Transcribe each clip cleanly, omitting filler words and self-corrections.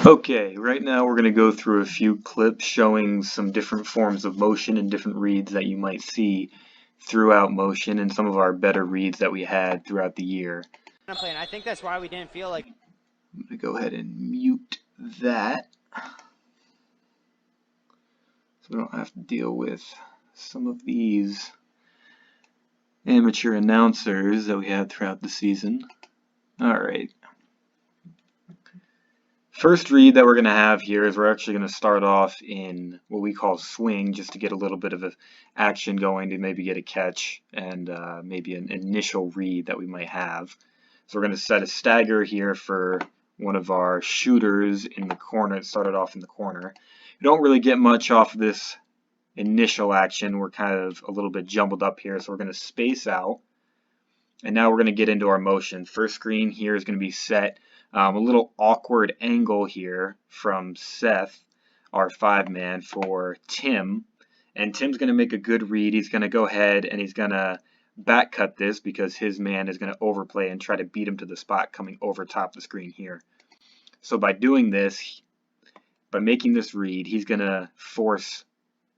Okay, right now we're going to go through a few clips showing some different forms of motion and different reads that you might see throughout motion and some of our better reads that we had throughout the year. I think that's why we didn't feel like. I'm going to go ahead and mute that so we don't have to deal with some of these amateur announcers that we had throughout the season. Alright. First read that we're going to have here is we're actually going to start off in what we call swing, just to get a little bit of action going to maybe get a catch and maybe an initial read that we might have. So we're going to set a stagger here for one of our shooters in the corner. It started off in the corner. We don't really get much off of this initial action. We're kind of a little bit jumbled up here, so we're going to space out. And now we're going to get into our motion. First screen here is going to be set. A little awkward angle here from Seth, our 5-man, for Tim. And Tim's going to make a good read. He's going to go ahead and he's going to back cut this because his man is going to overplay and try to beat him to the spot coming over top the screen here. So by doing this, by making this read, he's going to force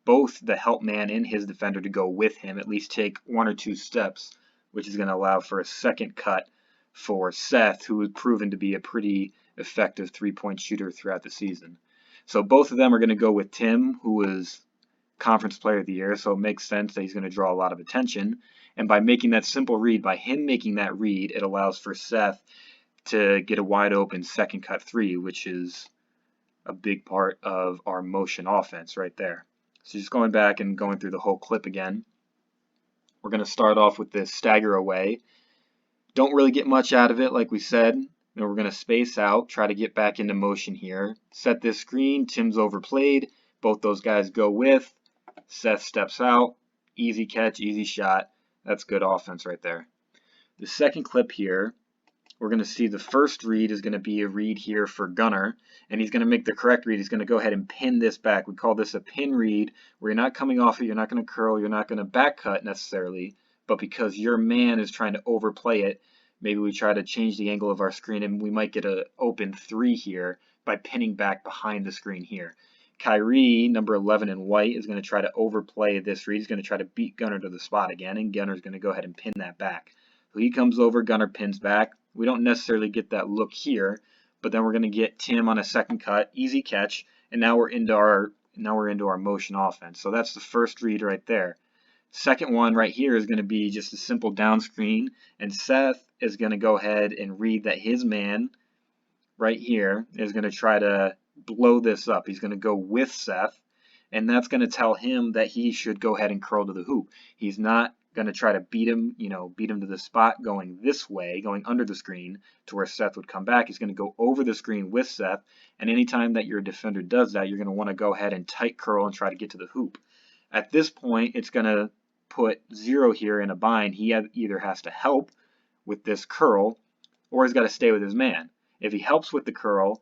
both the help man and his defender to go with him, at least take 1 or 2 steps, which is going to allow for a second cut for Seth, who has proven to be a pretty effective 3-point shooter throughout the season. So both of them are going to go with Tim, who was Conference Player of the Year, so it makes sense that he's going to draw a lot of attention. And by making that simple read, by him making that read, it allows for Seth to get a wide open second cut 3, which is a big part of our motion offense right there. So just going back and going through the whole clip again, we're going to start off with this stagger away. Don't really get much out of it, like we said. And we're going to space out, try to get back into motion here. Set this screen. Tim's overplayed. Both those guys go with. Seth steps out. Easy catch, easy shot. That's good offense right there. The second clip here, we're going to see the first read is going to be a read here for Gunnar, and he's going to make the correct read. He's going to go ahead and pin this back. We call this a pin read, where you're not coming off it, you're not going to curl, you're not going to back cut necessarily, but because your man is trying to overplay it, maybe we try to change the angle of our screen, and we might get an open 3 here by pinning back behind the screen here. Kyrie, number 11 in white, is going to try to overplay this read. He's going to try to beat Gunnar to the spot again, and Gunnar's going to go ahead and pin that back. So he comes over, Gunnar pins back. We don't necessarily get that look here, but then we're going to get Tim on a second cut, easy catch, and now we're into our motion offense. So that's the first read right there. Second one right here is going to be just a simple down screen, and Seth is going to go ahead and read that his man right here is going to try to blow this up. He's going to go with Seth, and that's going to tell him that he should go ahead and curl to the hoop. He's not going to try to beat him to the spot going this way, going under the screen to where Seth would come back. He's going to go over the screen with Seth, and anytime that your defender does that, you're going to want to go ahead and tight curl and try to get to the hoop. At this point, it's going to put 0 here in a bind. He either has to help with this curl or he's got to stay with his man. If he helps with the curl,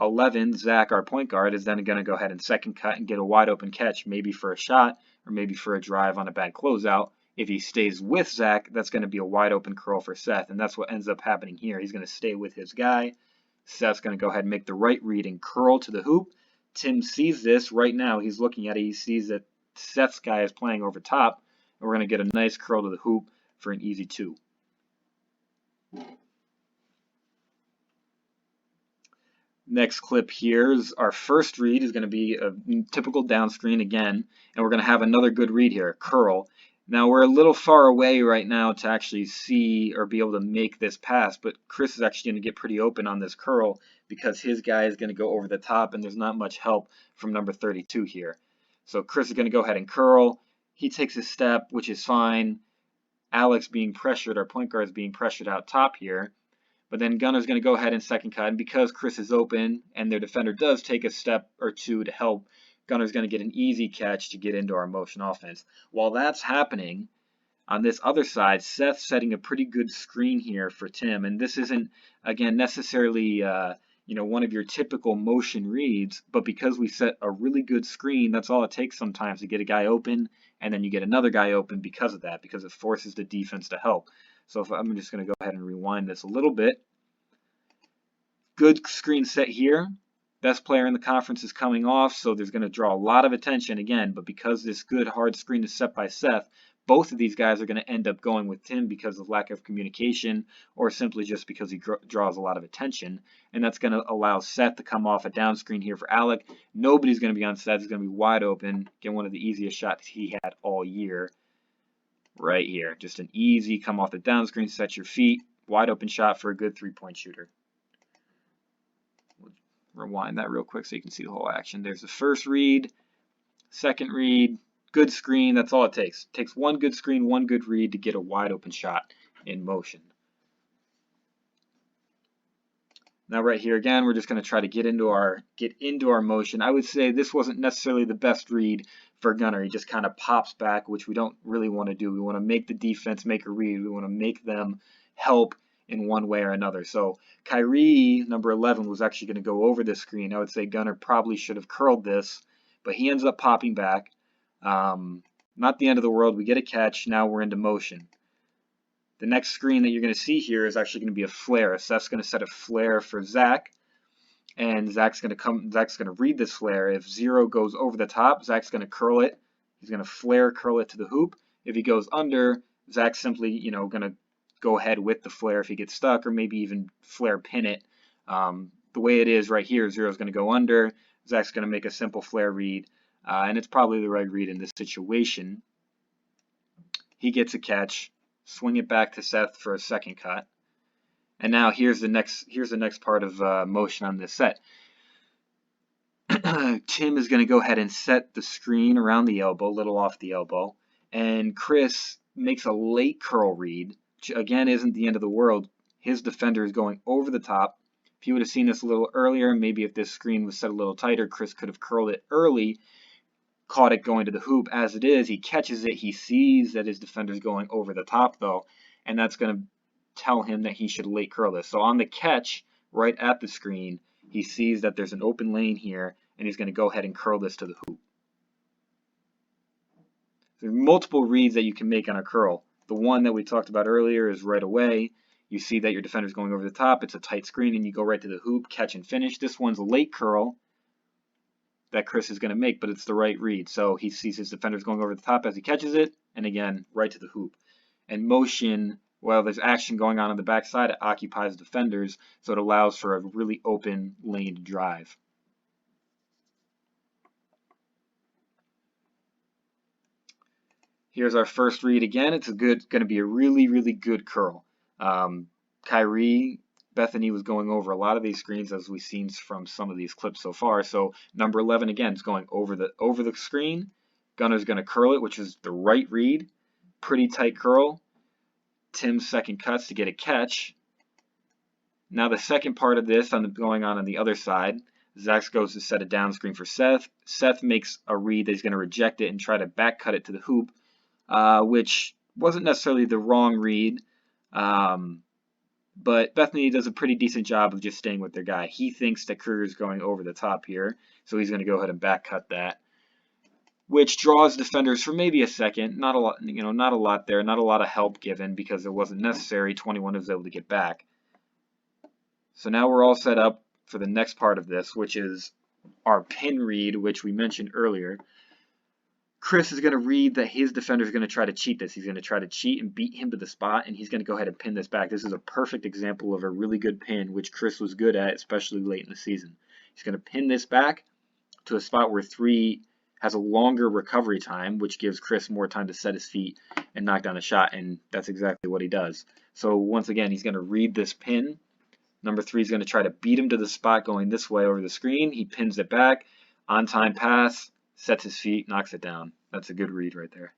11, Zach, our point guard, is then going to go ahead and second cut and get a wide open catch, maybe for a shot or maybe for a drive on a bad closeout. If he stays with Zach, that's going to be a wide open curl for Seth, and that's what ends up happening here. He's going to stay with his guy. Seth's going to go ahead and make the right read and curl to the hoop. Tim sees this right now. He's looking at it. He sees that Seth's guy is playing over top, and we're going to get a nice curl to the hoop for an easy 2. Next clip here is our first read is going to be a typical down screen again, and we're going to have another good read here, curl. Now we're a little far away right now to actually see or be able to make this pass, but Chris is actually going to get pretty open on this curl because his guy is going to go over the top and there's not much help from number 32 here. So Chris is going to go ahead and curl. He takes a step, which is fine. Alex being pressured, our point guard is being pressured out top here. But then Gunnar's going to go ahead and second cut, and because Chris is open and their defender does take a step or 2 to help, Gunner's going to get an easy catch to get into our motion offense. While that's happening, on this other side, Seth's setting a pretty good screen here for Tim. And this isn't, again, necessarily one of your typical motion reads, but because we set a really good screen, that's all it takes sometimes to get a guy open, and then you get another guy open because of that, because it forces the defense to help. So I'm just going to go ahead and rewind this a little bit. Good screen set here. Best player in the conference is coming off, so there's going to draw a lot of attention again. But because this good hard screen is set by Seth, both of these guys are going to end up going with Tim because of lack of communication or simply just because he draws a lot of attention. And that's going to allow Seth to come off a down screen here for Alec. Nobody's going to be on Seth. He's going to be wide open. Get one of the easiest shots he had all year right here. Just an easy come off the down screen, set your feet, wide open shot for a good three-point shooter. Rewind that real quick so you can see the whole action. There's the first read, second read, good screen. That's all it takes. It takes one good screen, one good read to get a wide open shot in motion. Now right here again, we're just going to try to get into our motion. I would say this wasn't necessarily the best read for Gunnar. He just kind of pops back, which we don't really want to do. We want to make the defense make a read. We want to make them help in one way or another. So Kyrie, number 11, was actually going to go over this screen. I would say Gunnar probably should have curled this, but he ends up popping back. Not the end of the world. We get a catch. Now we're into motion. The next screen that you're going to see here is actually going to be a flare. Seth's going to set a flare for Zach, and Zach's going to read this flare. If 0 goes over the top, Zach's going to curl it. He's going to flare, curl it to the hoop. If he goes under, Zach's simply, going to go ahead with the flare if he gets stuck, or maybe even flare pin it. The way it is right here, 0 is going to go under. Zach's going to make a simple flare read, and it's probably the right read in this situation. He gets a catch, swing it back to Seth for a second cut, and now here's the next part of motion on this set. Tim is going to go ahead and set the screen around the elbow, a little off the elbow, and Chris makes a late curl read, which again isn't the end of the world. His defender is going over the top. If you would have seen this a little earlier, maybe if this screen was set a little tighter, Chris could have curled it early, caught it going to the hoop. As it is, he catches it. He sees that his defender is going over the top, though, and that's going to tell him that he should late curl this. So on the catch, right at the screen, he sees that there's an open lane here, and he's going to go ahead and curl this to the hoop. There's multiple reads that you can make on a curl. The one that we talked about earlier is right away. You see that your defender is going over the top. It's a tight screen, and you go right to the hoop, catch and finish. This one's a late curl that Chris is going to make, but it's the right read. So he sees his defenders going over the top as he catches it, and again, right to the hoop. And motion, well, there's action going on the backside. It occupies defenders, so it allows for a really open lane to drive. Here's our first read again. It's going to be a really, really good curl. Kyrie, Bethany was going over a lot of these screens as we've seen from some of these clips so far. So number 11 again is going over the screen. Gunnar's going to curl it, which is the right read. Pretty tight curl. Tim's second cuts to get a catch. Now the second part of this going on the other side. Zach goes to set a down screen for Seth. Seth makes a read that he's going to reject it and try to back cut it to the hoop, which wasn't necessarily the wrong read. But Bethany does a pretty decent job of just staying with their guy. He thinks that Kruger is going over the top here, so he's going to go ahead and back cut that, which draws defenders for maybe a second. Not a lot, not a lot there, not a lot of help given because it wasn't necessary. 21 was able to get back. So now we're all set up for the next part of this, which is our pin read, which we mentioned earlier. Chris is going to read that his defender is going to try to cheat this. He's going to try to cheat and beat him to the spot, and he's going to go ahead and pin this back. This is a perfect example of a really good pin, which Chris was good at, especially late in the season. He's going to pin this back to a spot where 3 has a longer recovery time, which gives Chris more time to set his feet and knock down a shot, and that's exactly what he does. So once again, he's going to read this pin. Number 3 is going to try to beat him to the spot going this way over the screen. He pins it back, on-time pass, sets his feet, knocks it down. That's a good read right there.